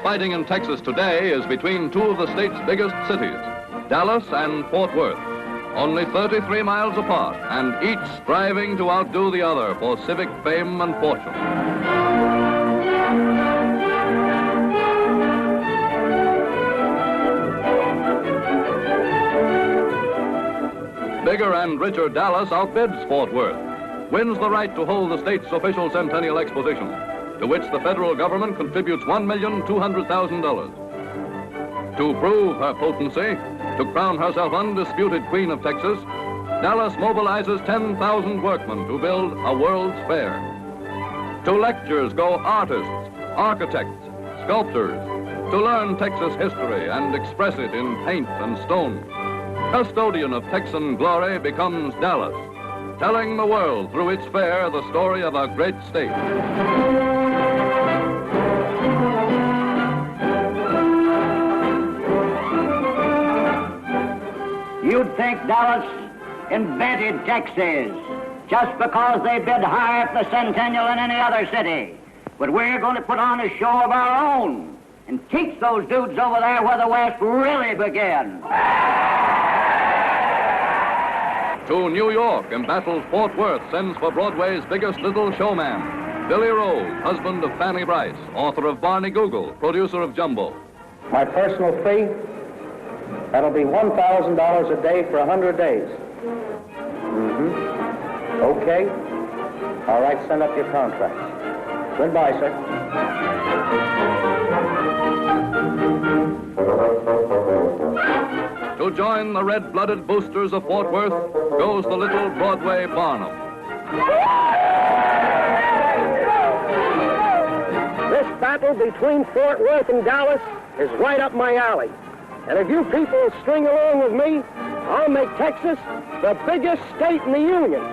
fighting in Texas today is between two of the state's biggest cities, Dallas and Fort Worth, only 33 miles apart, and each striving to outdo the other for civic fame and fortune. Bigger and richer Dallas outbids Fort Worth, wins the right to hold the state's official Centennial Exposition, to which the federal government contributes $1,200,000. To prove her potency, to crown herself undisputed Queen of Texas, Dallas mobilizes 10,000 workmen to build a World's Fair. To lectures go artists, architects, sculptors, to learn Texas history and express it in paint and stone. Custodian of Texan glory becomes Dallas, telling the world through its fair the story of a great state. You'd think Dallas invented Texas just because they bid higher for the Centennial than any other city. But we're going to put on a show of our own and teach those dudes over there where the West really began. To New York, embattled Fort Worth sends for Broadway's biggest little showman, Billy Rose, husband of Fanny Bryce, author of Barney Google, producer of Jumbo. My personal fee, that'll be $1,000 a day for 100 days. Okay. All right, send up your contracts. Goodbye, sir. To join the red-blooded boosters of Fort Worth goes the little Broadway Barnum. This battle between Fort Worth and Dallas is right up my alley. And if you people string along with me, I'll make Texas the biggest state in the Union.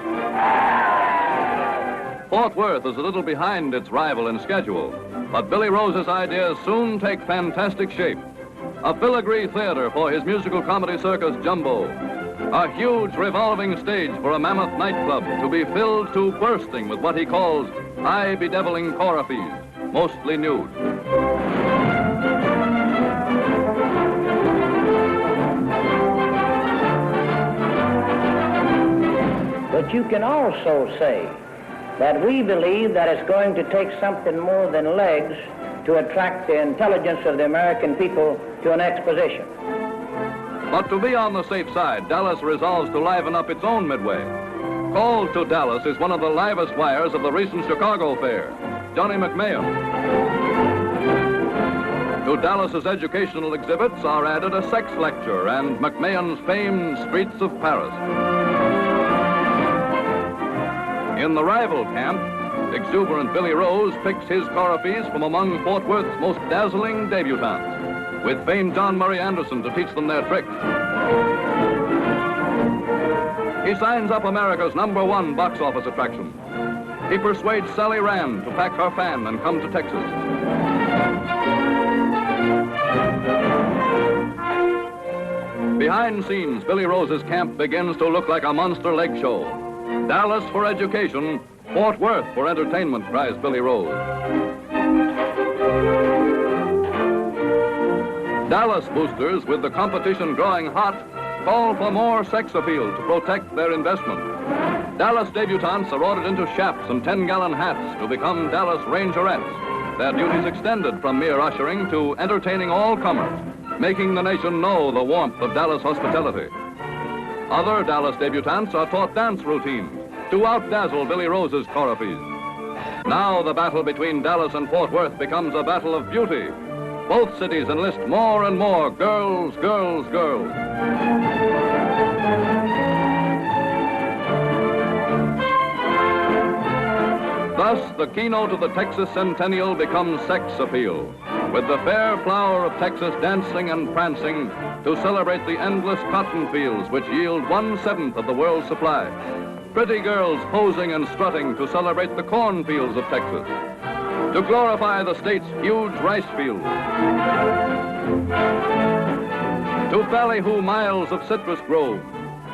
Fort Worth is a little behind its rival in schedule, but Billy Rose's ideas soon take fantastic shape. A filigree theater for his musical comedy circus Jumbo. A huge revolving stage for a mammoth nightclub to be filled to bursting with what he calls eye-bedeviling choreographies, mostly nude. But you can also say that we believe that it's going to take something more than legs to attract the intelligence of the American people to an exposition. But to be on the safe side, Dallas resolves to liven up its own midway. Called to Dallas is one of the livest wires of the recent Chicago Fair, Johnny McMahon. To Dallas's educational exhibits are added a sex lecture and McMahon's famed Streets of Paris. In the rival camp, exuberant Billy Rose picks his choreographies from among Fort Worth's most dazzling debutantes, with famed John Murray Anderson to teach them their tricks. He signs up America's #1 box office attraction. He persuades Sally Rand to pack her fan and come to Texas. Behind scenes, Billy Rose's camp begins to look like a monster leg show. Dallas for education, Fort Worth for entertainment, cries Billy Rose. Dallas boosters, with the competition growing hot, call for more sex appeal to protect their investment. Dallas debutantes are ordered into chaps and 10-gallon hats to become Dallas Rangerettes, their duties extended from mere ushering to entertaining all comers, making the nation know the warmth of Dallas hospitality. Other Dallas debutantes are taught dance routines to outdazzle Billy Rose's choreographies. Now the battle between Dallas and Fort Worth becomes a battle of beauty. Both cities enlist more and more girls, girls, girls. Thus, the keynote of the Texas Centennial becomes sex appeal, with the fair flower of Texas dancing and prancing to celebrate the endless cotton fields which yield 1/7 of the world's supply. Pretty girls posing and strutting to celebrate the cornfields of Texas, to glorify the state's huge rice fields, to ballyhoo miles of citrus groves,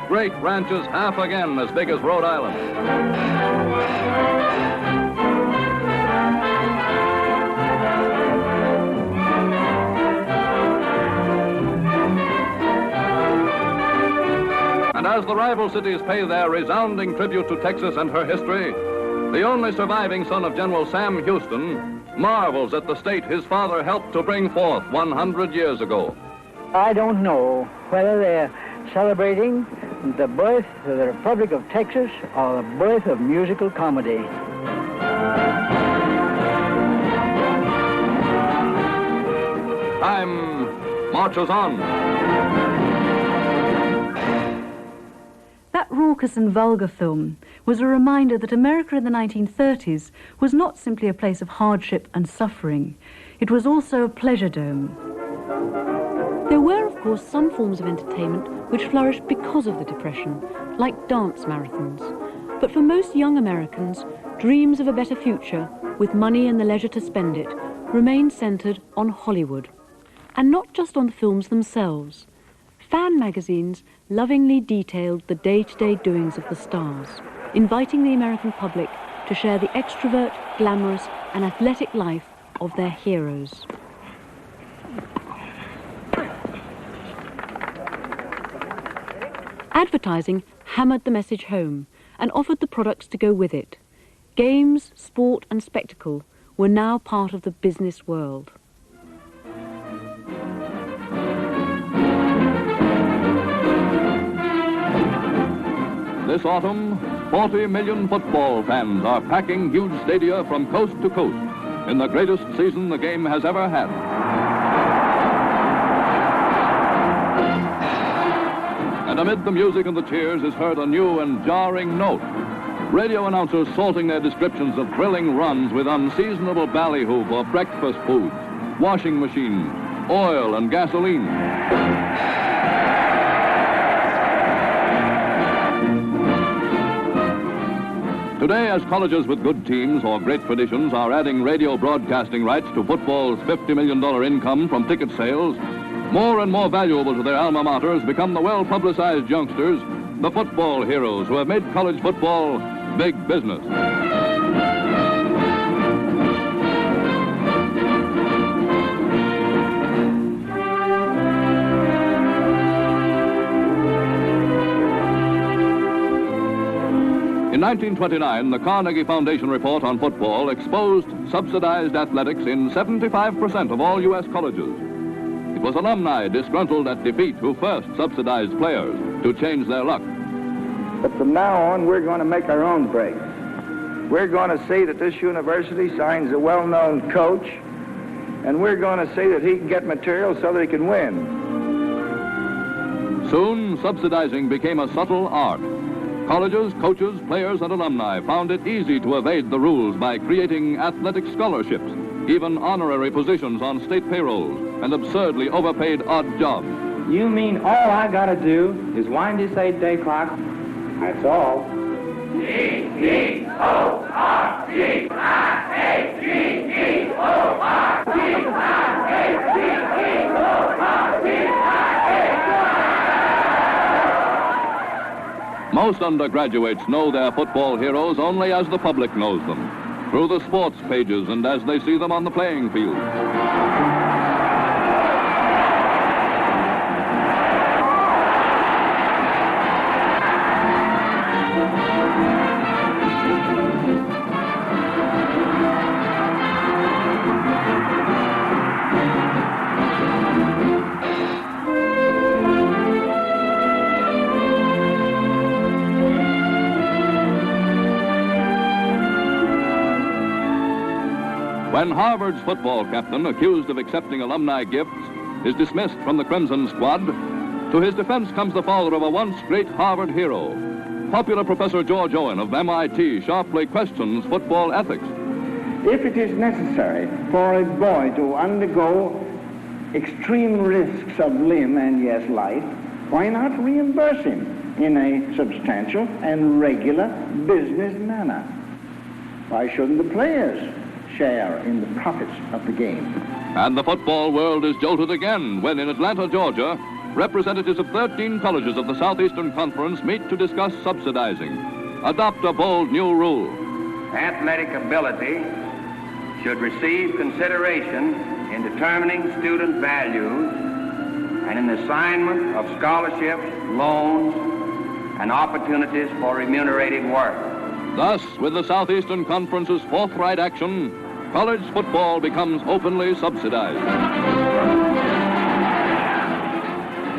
great ranches half again as big as Rhode Island. As the rival cities pay their resounding tribute to Texas and her history, the only surviving son of General Sam Houston marvels at the state his father helped to bring forth 100 years ago. I don't know whether they're celebrating the birth of the Republic of Texas or the birth of musical comedy. Time marches on. That raucous and vulgar film was a reminder that America in the 1930s was not simply a place of hardship and suffering. It was also a pleasure dome. There were, of course, some forms of entertainment which flourished because of the Depression, like dance marathons. But for most young Americans, dreams of a better future, with money and the leisure to spend it, remained centered on Hollywood. And not just on the films themselves. Fan magazines lovingly detailed the day-to-day doings of the stars, inviting the American public to share the extrovert, glamorous, and athletic life of their heroes. Advertising hammered the message home and offered the products to go with it. Games, sport, and spectacle were now part of the business world. This autumn, 40 million football fans are packing huge stadia from coast to coast in the greatest season the game has ever had. And amid the music and the cheers is heard a new and jarring note. Radio announcers salting their descriptions of thrilling runs with unseasonable ballyhoo for breakfast foods, washing machines, oil and gasoline. Today, as colleges with good teams or great traditions are adding radio broadcasting rights to football's $50 million income from ticket sales, more and more valuable to their alma maters become the well-publicized youngsters, the football heroes who have made college football big business. In 1929, the Carnegie Foundation report on football exposed subsidized athletics in 75% of all U.S. colleges. It was alumni disgruntled at defeat who first subsidized players to change their luck. But from now on, we're going to make our own break. We're going to see that this university signs a well-known coach, and we're going to see that he can get material so that he can win. Soon, subsidizing became a subtle art. Colleges, coaches, players, and alumni found it easy to evade the rules by creating athletic scholarships, even honorary positions on state payrolls, and absurdly overpaid odd jobs. You mean all I gotta do is wind this 8-day clock? That's all. Most undergraduates know their football heroes only as the public knows them, through the sports pages and as they see them on the playing field. When Harvard's football captain, accused of accepting alumni gifts, is dismissed from the Crimson Squad, to his defense comes the father of a once great Harvard hero. Popular Professor George Owen of MIT sharply questions football ethics. If it is necessary for a boy to undergo extreme risks of limb and, yes, life, why not reimburse him in a substantial and regular business manner? Why shouldn't the players share in the profits of the game? And the football world is jolted again when in Atlanta, Georgia, representatives of 13 colleges of the Southeastern Conference meet to discuss subsidizing. Adopt a bold new rule. Athletic ability should receive consideration in determining student values and in the assignment of scholarships, loans, and opportunities for remunerated work. Thus, with the Southeastern Conference's forthright action, college football becomes openly subsidized.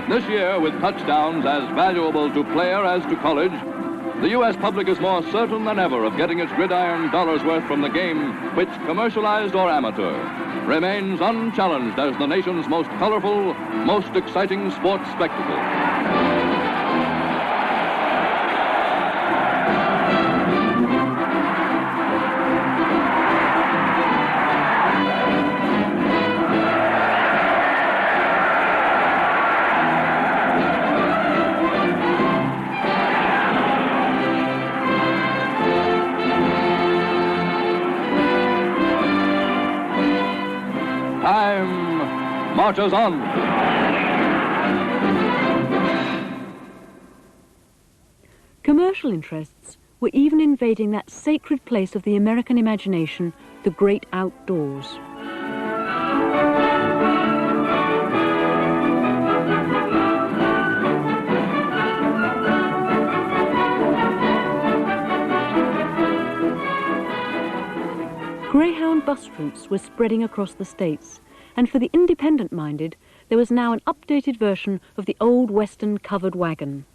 This year, with touchdowns as valuable to player as to college, the U.S. public is more certain than ever of getting its gridiron dollars worth from the game, which, commercialized or amateur, remains unchallenged as the nation's most colorful, most exciting sports spectacle. Time marches on. Commercial interests were even invading that sacred place of the American imagination, the great outdoors. Greyhound bus routes were spreading across the states, and for the independent-minded, there was now an updated version of the old Western covered wagon.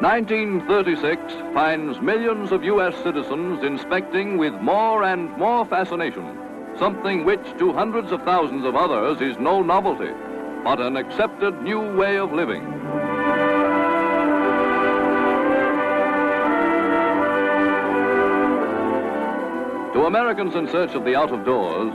"1936 finds millions of U.S. citizens inspecting with more and more fascination something which to hundreds of thousands of others is no novelty, but an accepted new way of living. To Americans in search of the out-of-doors,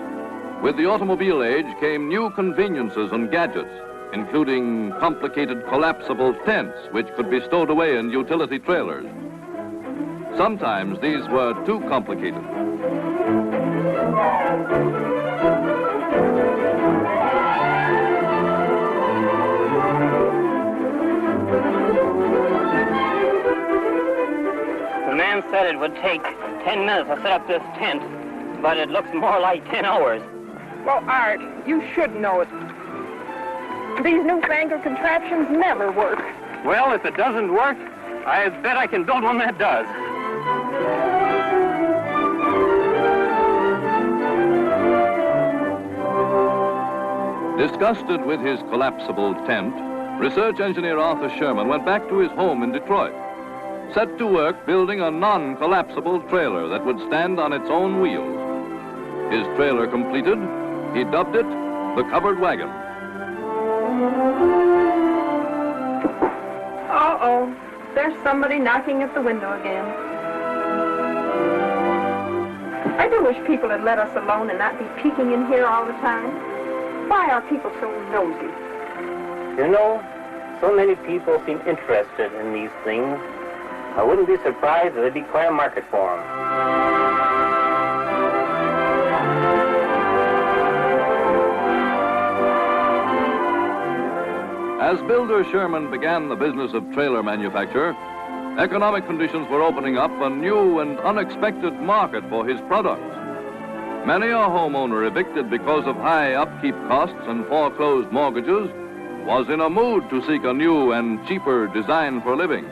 with the automobile age came new conveniences and gadgets, including complicated collapsible tents which could be stowed away in utility trailers. Sometimes these were too complicated. The man said it would take 10 minutes to set up this tent, but it looks more like 10 hours. Well, Art, you should know it. These newfangled contraptions never work. Well, if it doesn't work, I bet I can build one that does. Disgusted with his collapsible tent, research engineer Arthur Sherman went back to his home in Detroit, set to work building a non-collapsible trailer that would stand on its own wheels. His trailer completed, he dubbed it the covered wagon. Uh-oh, there's somebody knocking at the window again. I do wish people had let us alone and not be peeking in here all the time. Why are people so nosy? You know, so many people seem interested in these things. I wouldn't be surprised if there'd be quite a market for them. As builder Sherman began the business of trailer manufacture, economic conditions were opening up a new and unexpected market for his products. Many a homeowner evicted because of high upkeep costs and foreclosed mortgages was in a mood to seek a new and cheaper design for living.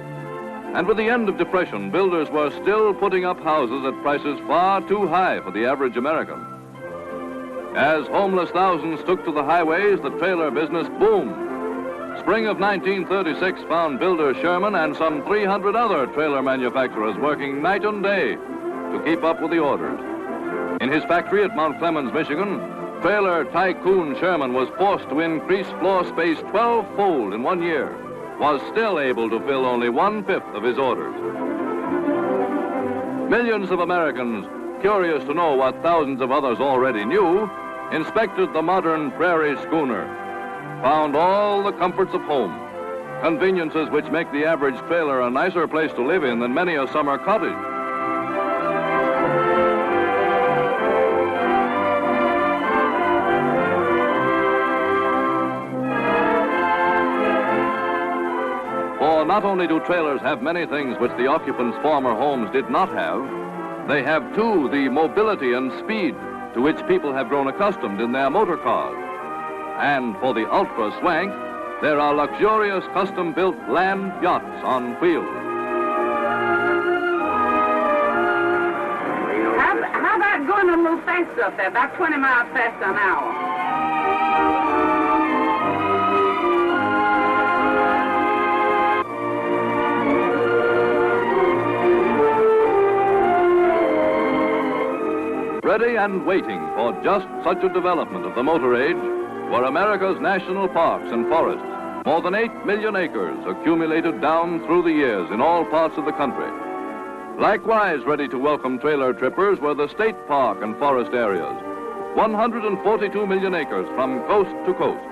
And with the end of Depression, builders were still putting up houses at prices far too high for the average American. As homeless thousands took to the highways, the trailer business boomed. Spring of 1936 found builder Sherman and some 300 other trailer manufacturers working night and day to keep up with the orders. In his factory at Mount Clemens, Michigan, trailer tycoon Sherman was forced to increase floor space 12-fold in 1 year, was still able to fill only 1/5 of his orders. Millions of Americans, curious to know what thousands of others already knew, inspected the modern prairie schooner, found all the comforts of home, conveniences which make the average trailer a nicer place to live in than many a summer cottage. For not only do trailers have many things which the occupants' former homes did not have, they have too the mobility and speed, to which people have grown accustomed in their motor cars. And for the ultra swank, there are luxurious custom-built land yachts on wheels. How about going a little faster up there, about 20 miles faster an hour? Ready and waiting for just such a development of the motor age were America's national parks and forests, more than 8 million acres accumulated down through the years in all parts of the country. Likewise ready to welcome trailer trippers were the state park and forest areas, 142 million acres from coast to coast.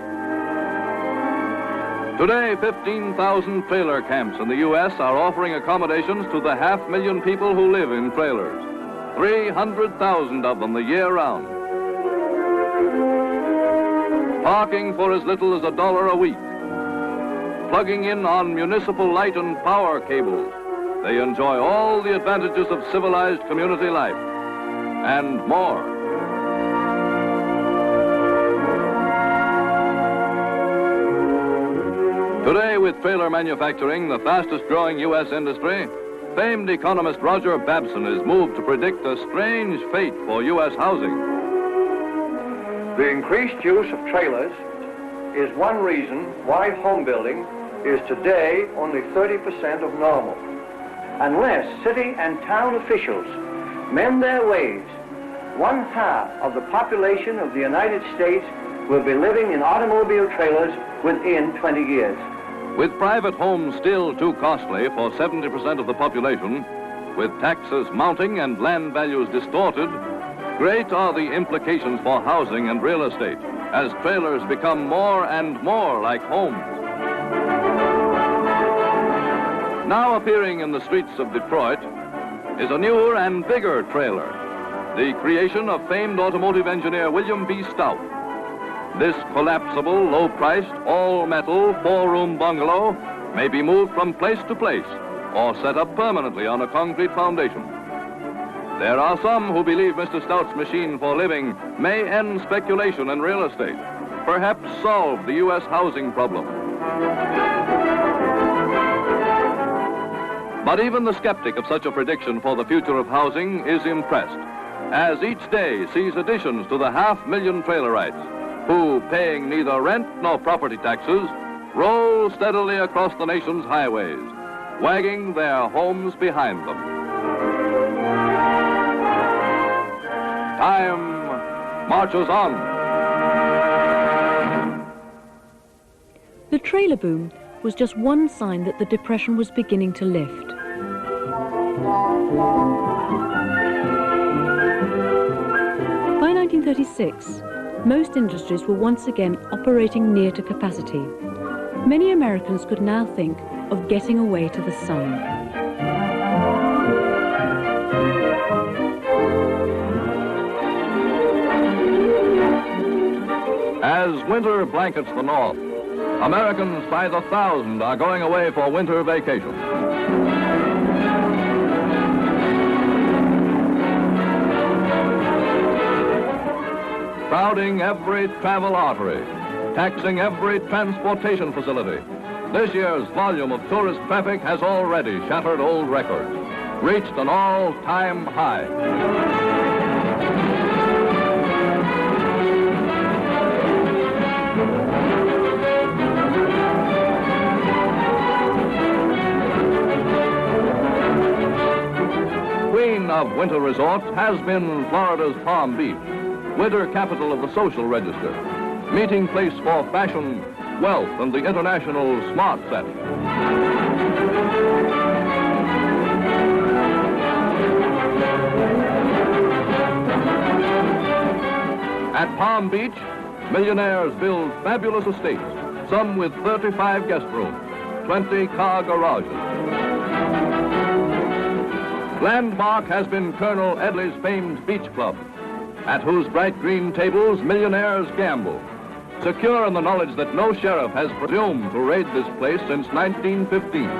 Today, 15,000 trailer camps in the U.S. are offering accommodations to the 500,000 people who live in trailers, 300,000 of them the year round. Parking for as little as $1 a week. Plugging in on municipal light and power cables, they enjoy all the advantages of civilized community life and more. Today, with trailer manufacturing the fastest growing U.S. industry, famed economist Roger Babson is moved to predict a strange fate for U.S. housing. The increased use of trailers is one reason why home building is today only 30% of normal. Unless city and town officials mend their ways, 1/2 of the population of the United States will be living in automobile trailers within 20 years. With private homes still too costly for 70% of the population, with taxes mounting and land values distorted, great are the implications for housing and real estate as trailers become more and more like homes. Now appearing in the streets of Detroit is a newer and bigger trailer, the creation of famed automotive engineer William B. Stout. This collapsible, low-priced, all-metal, 4-room bungalow may be moved from place to place or set up permanently on a concrete foundation. There are some who believe Mr. Stout's machine for living may end speculation in real estate, perhaps solve the U.S. housing problem. But even the skeptic of such a prediction for the future of housing is impressed, as each day sees additions to the 500,000 trailerites, who, paying neither rent nor property taxes, roll steadily across the nation's highways, wagging their homes behind them. Time marches on. The trailer boom was just one sign that the Depression was beginning to lift. By 1936, most industries were once again operating near to capacity. Many Americans could now think of getting away to the sun. As winter blankets the North, Americans by the thousand are going away for winter vacation. Crowding every travel artery, taxing every transportation facility, this year's volume of tourist traffic has already shattered old records, reached an all-time high. Queen of winter resorts has been Florida's Palm Beach, winter capital of the social register, meeting place for fashion, wealth, and the international smart set. At Palm Beach, millionaires build fabulous estates, some with 35 guest rooms, 20 car garages. Landmark has been Colonel Edley's famed beach club, at whose bright green tables millionaires gamble, secure in the knowledge that no sheriff has presumed to raid this place since 1915.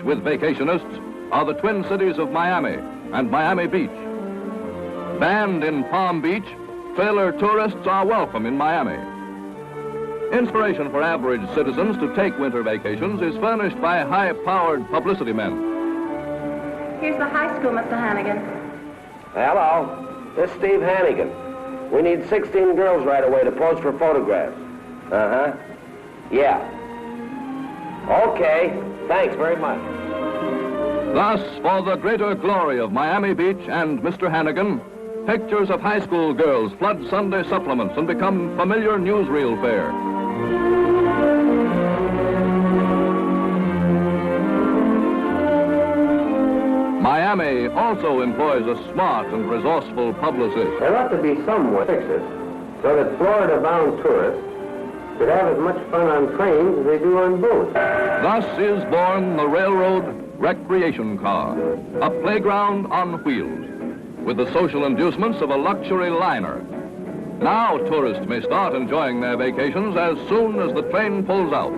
with vacationists are the twin cities of Miami and Miami Beach. Banned in Palm Beach, trailer tourists are welcome in Miami. Inspiration for average citizens to take winter vacations is furnished by high-powered publicity men. Here's the high school, Mr. Hannigan. Hello, this is Steve Hannigan. We need 16 girls right away to pose for photographs. Uh-huh. Yeah. Okay, thanks very much. Thus, for the greater glory of Miami Beach and Mr. Hannigan, pictures of high school girls flood Sunday supplements and become familiar newsreel fare. Miami also employs a smart and resourceful publicist. There ought to be some way to fix it so that Florida-bound tourists could have as much fun on trains as they do on boats. Thus is born the railroad recreation car, a playground on wheels, with the social inducements of a luxury liner. Now tourists may start enjoying their vacations as soon as the train pulls out.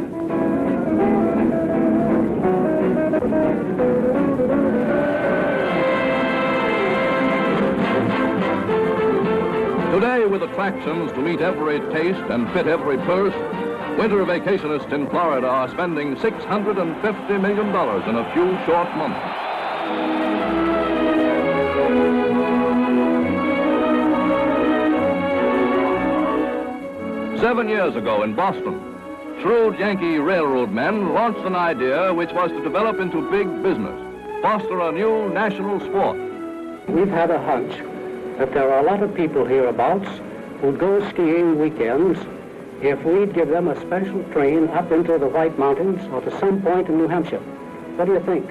Today, with attractions to meet every taste and fit every purse, winter vacationists in Florida are spending $650 million in a few short months. Seven years ago in Boston, shrewd Yankee railroad men launched an idea which was to develop into big business, foster a new national sport. We've had a hunch that there are a lot of people hereabouts who'd go skiing weekends if we'd give them a special train up into the White Mountains or to some point in New Hampshire. What do you think?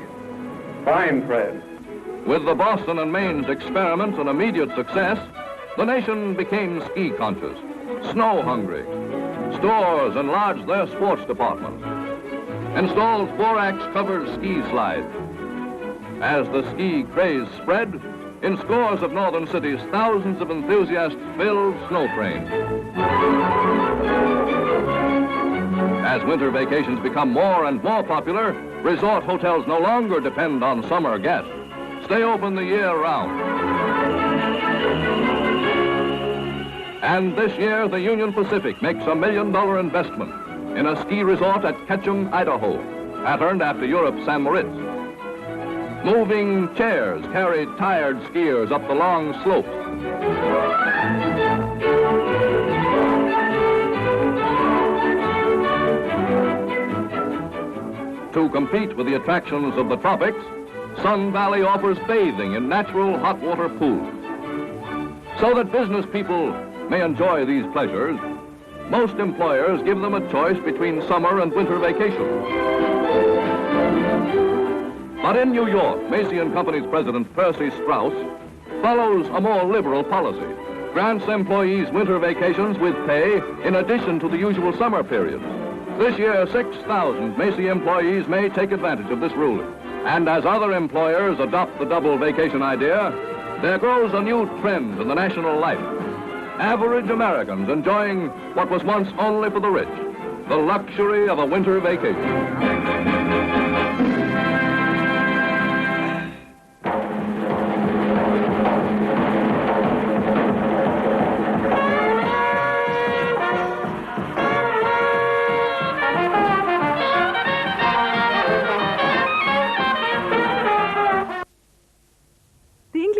Fine, Fred. With the Boston and Maine's experiment an immediate success, the nation became ski conscious, snow hungry. Stores enlarged their sports departments, installed borax-covered ski slides. As the ski craze spread, in scores of northern cities, thousands of enthusiasts filled snow trains. As winter vacations become more and more popular, resort hotels no longer depend on summer guests. Stay open the year round. And this year, the Union Pacific makes $1 million investment in a ski resort at Ketchum, Idaho, patterned after Europe's St. Moritz. Moving chairs carry tired skiers up the long slopes. To compete with the attractions of the tropics, Sun Valley offers bathing in natural hot water pools. So that business people may enjoy these pleasures, most employers give them a choice between summer and winter vacation. But in New York, Macy & Company's president, Percy Strauss, follows a more liberal policy, grants employees winter vacations with pay in addition to the usual summer periods. This year, 6,000 Macy employees may take advantage of this ruling. And as other employers adopt the double vacation idea, there grows a new trend in the national life. Average Americans enjoying what was once only for the rich, the luxury of a winter vacation.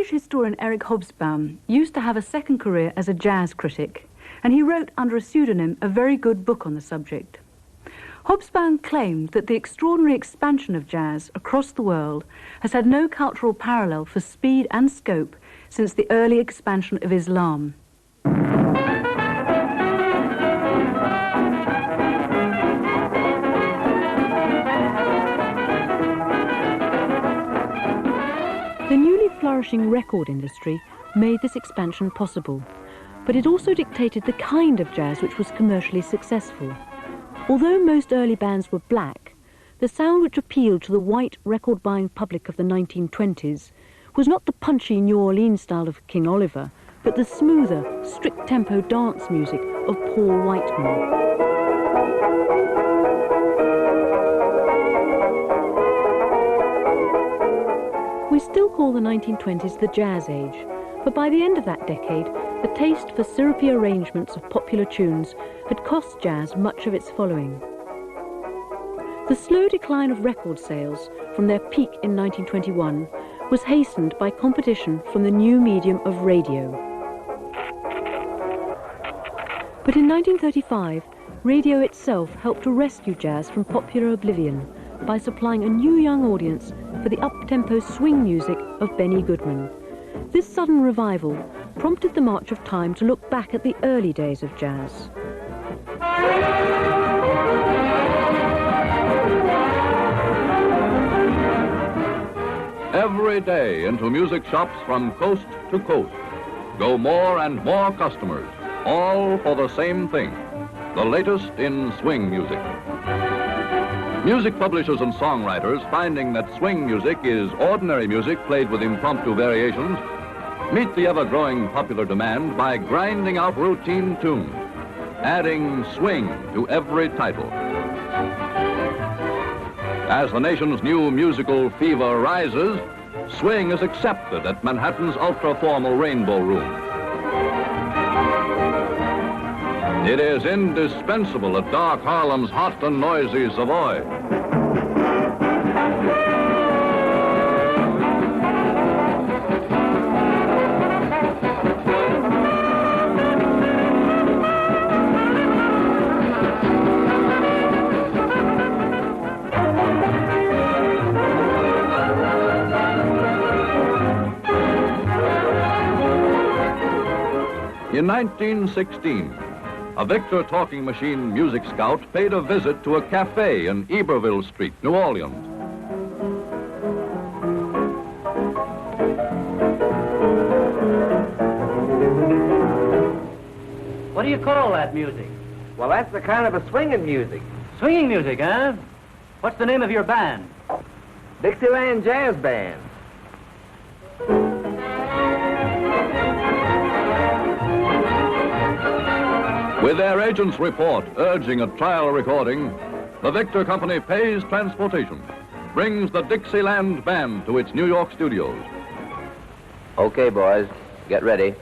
Historian Eric Hobsbawm used to have a second career as a jazz critic, and he wrote under a pseudonym a very good book on the subject. Hobsbawm claimed that the extraordinary expansion of jazz across the world has had no cultural parallel for speed and scope since the early expansion of Islam. The newly flourishing record industry made this expansion possible, but it also dictated the kind of jazz which was commercially successful. Although most early bands were black, the sound which appealed to the white record-buying public of the 1920s was not the punchy New Orleans style of King Oliver, but the smoother, strict-tempo dance music of Paul Whiteman. We still call the 1920s the Jazz Age, but by the end of that decade, the taste for syrupy arrangements of popular tunes had cost jazz much of its following. The slow decline of record sales from their peak in 1921 was hastened by competition from the new medium of radio. But in 1935, radio itself helped to rescue jazz from popular oblivion by supplying a new young audience for the up-tempo swing music of Benny Goodman. This sudden revival prompted the march of time to look back at the early days of jazz. Every day into music shops from coast to coast go more and more customers, all for the same thing, the latest in swing music. Music publishers and songwriters, finding that swing music is ordinary music played with impromptu variations, meet the ever-growing popular demand by grinding out routine tunes, adding swing to every title. As the nation's new musical fever rises, swing is accepted at Manhattan's ultra-formal Rainbow Room. It is indispensable at dark Harlem's hot and noisy Savoy. In 1916, a Victor talking machine music scout paid a visit to a cafe in Iberville Street, New Orleans. What do you call that music? Well, that's the kind of a swinging music. Swinging music, huh? What's the name of your band? Dixieland Jazz Band. With their agent's report urging a trial recording, the Victor Company pays transportation, brings the Dixieland Band to its New York studios. Okay, boys, get ready.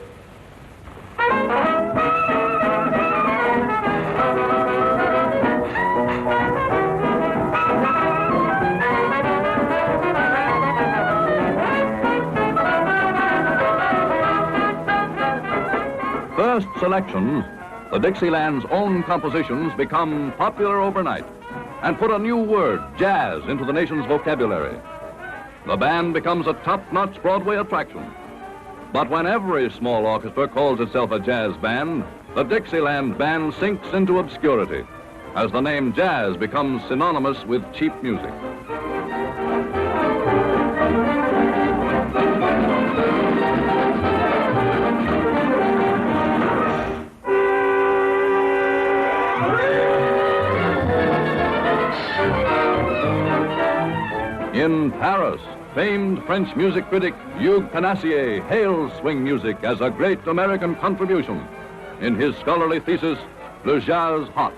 First selections, the Dixieland's own compositions, become popular overnight and put a new word, jazz, into the nation's vocabulary. The band becomes a top-notch Broadway attraction. But when every small orchestra calls itself a jazz band, the Dixieland Band sinks into obscurity as the name jazz becomes synonymous with cheap music. In Paris, famed French music critic Hugues Panassier hails swing music as a great American contribution in his scholarly thesis, Le Jazz Hot.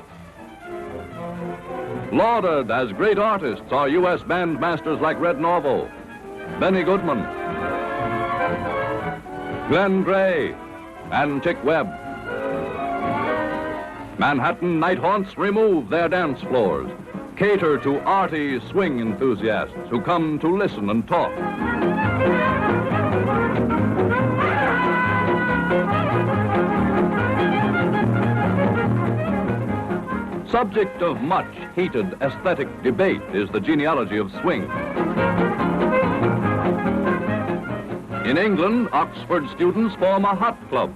Lauded as great artists are U.S. bandmasters like Red Norvo, Benny Goodman, Glenn Gray, and Chick Webb. Manhattan night haunts remove their dance floors, cater to arty swing enthusiasts who come to listen and talk. Subject of much heated aesthetic debate is the genealogy of swing. In England, Oxford students form a hot club.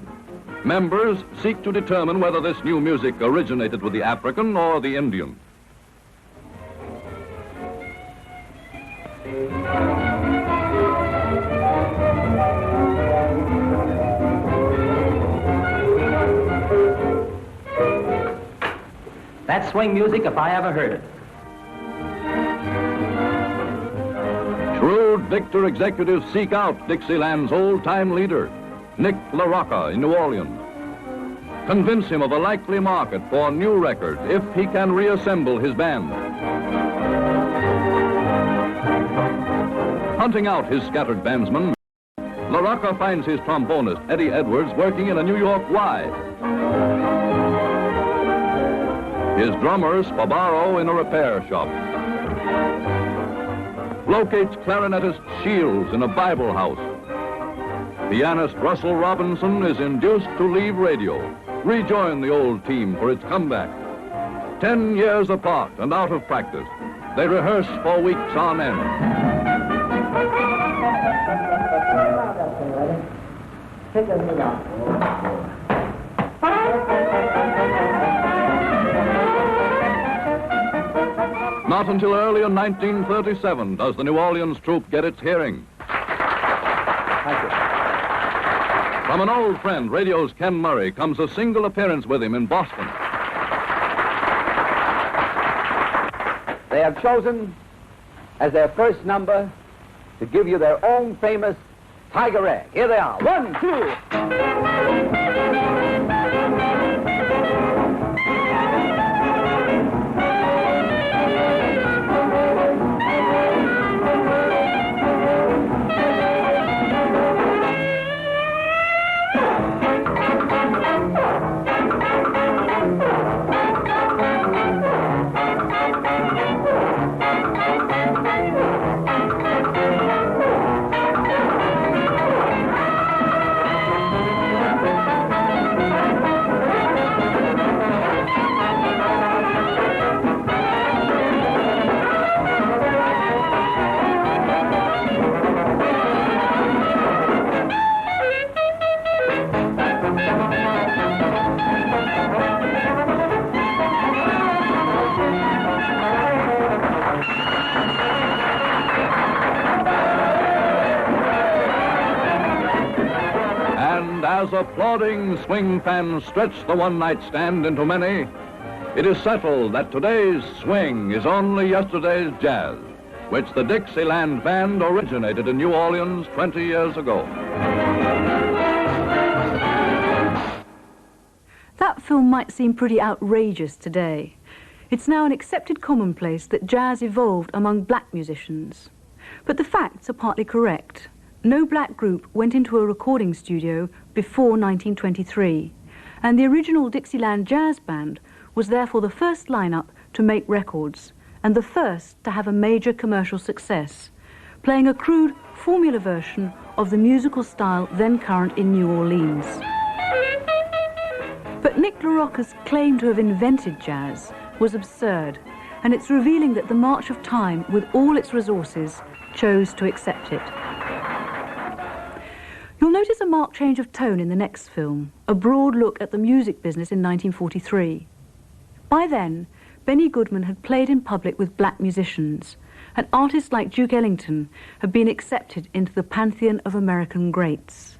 Members seek to determine whether this new music originated with the African or the Indian. That's swing music if I ever heard it. Shrewd Victor executives seek out Dixieland's old-time leader, Nick LaRocca in New Orleans. Convince him of a likely market for new records if he can reassemble his band. Hunting out his scattered bandsmen, LaRocca finds his trombonist, Eddie Edwards, working in a New York Y. His drummer, Spabaro, in a repair shop. Locates clarinetist Shields in a Bible house. Pianist Russell Robinson is induced to leave radio, rejoin the old team for its comeback. 10 years apart and out of practice, they rehearse for weeks on end. Not until early in 1937 does the New Orleans troupe get its hearing. Thank you. From an old friend, radio's Ken Murray, comes a single appearance with him in Boston. They have chosen as their first number to give you their own famous Tiger Egg. Here they are. 1, 2. As applauding swing fans stretch the one-night stand into many, it is settled that today's swing is only yesterday's jazz, which the Dixieland Band originated in New Orleans 20 years ago. That film might seem pretty outrageous today. It's now an accepted commonplace that jazz evolved among black musicians. But the facts are partly correct. No black group went into a recording studio before 1923, and the original Dixieland Jazz Band was therefore the first lineup to make records, and the first to have a major commercial success, playing a crude formula version of the musical style then current in New Orleans. But Nick LaRocca's claim to have invented jazz was absurd, and it's revealing that the march of time, with all its resources, chose to accept it. You'll notice a marked change of tone in the next film, a broad look at the music business in 1943. By then, Benny Goodman had played in public with black musicians, and artists like Duke Ellington had been accepted into the pantheon of American greats.